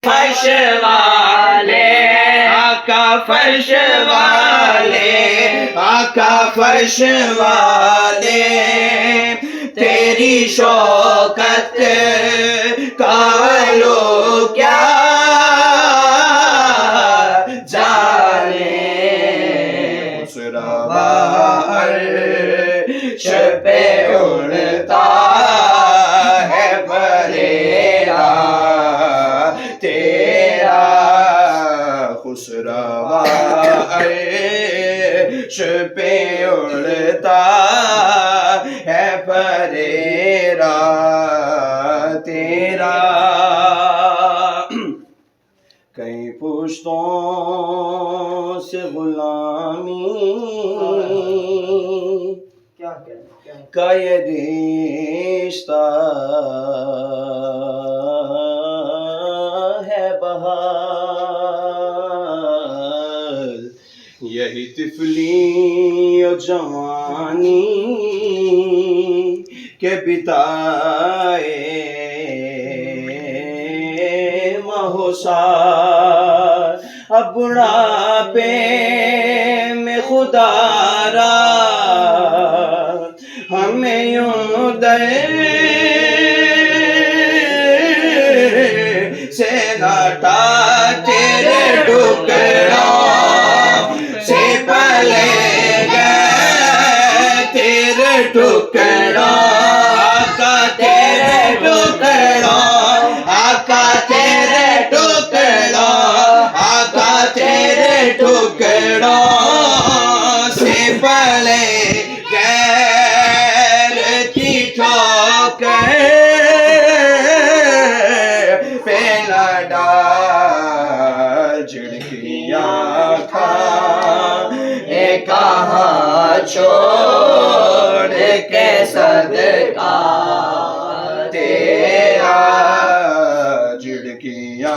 فرش والے آقا فرش والے آقا فرش والے تیری شوکت کا لو کیا جانے اس روا عرش پہ اڑتا ہے پریرا تیرا خسروا عرش پہ اڑتا ہے پریرا تیرا کئی پشتوں سے غلامی کا یہ رشتہ ہے بحال یہی طفلی و جوانی کے بتائے مہوسار اب بڑھاپے میں خدا را ہمیں یوں در سے ناٹا تیرے ٹکڑوں سے پلے گئے تیرے ٹکڑوں آقا تیرے ٹکڑوں آقا تیرے ٹکڑوں آقا تیرے ٹکڑوں سے پلے غیر کی ٹھوکر پہ نہ ڈال جھڑکیاں کھا اے کہاں چھوڑ کے صدقہ تیرا جھڑکیاں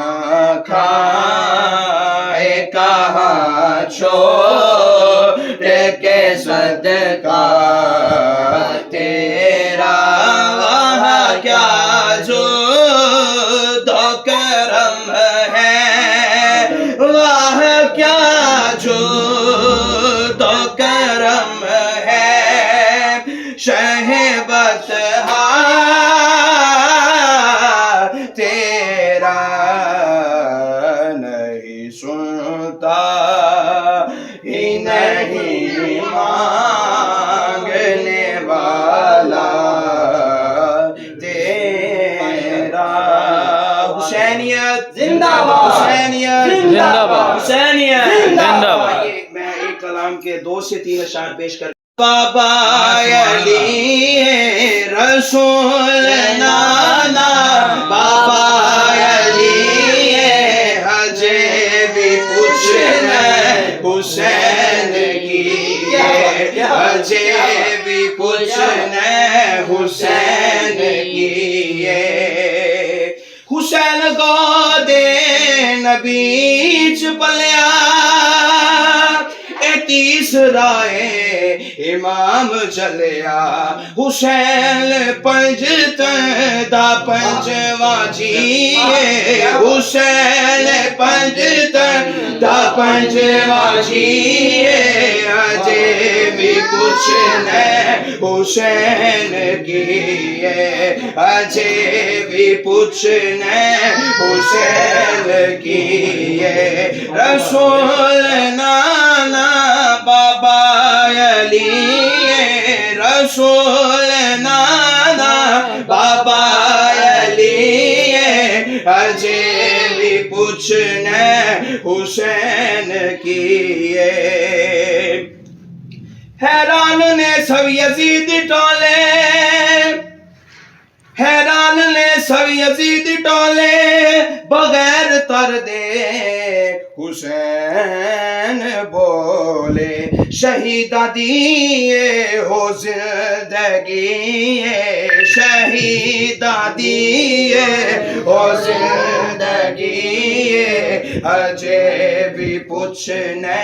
کھا اے کہاں چھوڑ کے صدقہ تیرا وہاں کیا جود و کرم ہے وہاں کیا جود و کرم ہے شہ بطحا تیرا نہیں سنتا ہی نہیں مانگنے والا تیرا حسینیت زندہ باد حسینیت زندہ باد حسینیت زندہ باد میں ایک کلام کے 2 سے 3 اشعار پیش کر بابا علی رسول نانا بابا علی حجے بھی پوچھنا حسین کی حجے بھی پوچھنا حسین کی حسین گودے نبی چپلیا تیسرا امام چلیا حسین پنجتن دا پنجواں جیے حسین پنجتن دا پنجواں جیے اجے بھی کچھ نہیں حسین کیے اجے بھی کچھ نہیں حسین کیے رسول نانا بابا علی رسول نانا بابا علی اجے بھی پوچھنے حسین کیے حیران نے سب یزید ٹولے حیران نے سب یزید ٹولے بغیر تردے حسین بولے شہیدہ دیے ہو زندگی شہیدہ دیے ہو زندگی ہجے بھی پوچھنے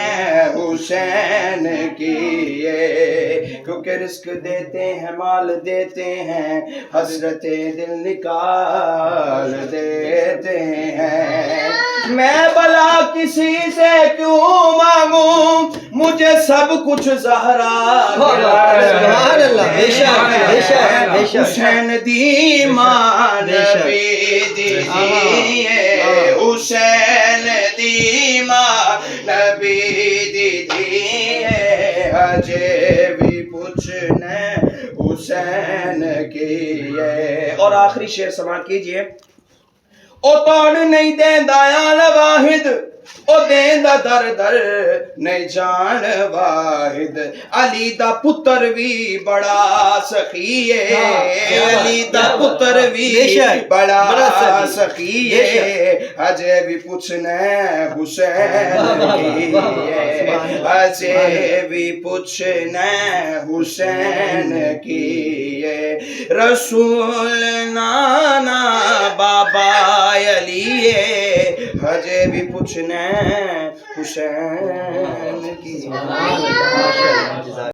حسین کیے کیونکہ رزق دیتے ہیں مال دیتے ہیں حسرت دل نکال دیتے ہیں میں بلا کسی سے کیوں مانگوں مجھے سب کچھ زہرا سبحان اللہ بے شک بے شک بے شک حسین دی مان بھی دیجیے حسین دی مان بھی دیجیے ہجے بھی پوچھنے حسین کیے اور آخری شعر سماعت کیجئے او توڑ نہیں دیندا آل واحد او دیندا در در نہیں جان واحد علی دا پتر بھی بڑا سخی ہے علی دا پتر بھی بڑا سخی ہے ہجے بھی پوچھنے حسین کیے ہجے بھی پوچھنے حسین کیے رسول نانا بابا علی ہجے بھی پوچھنے حسین کی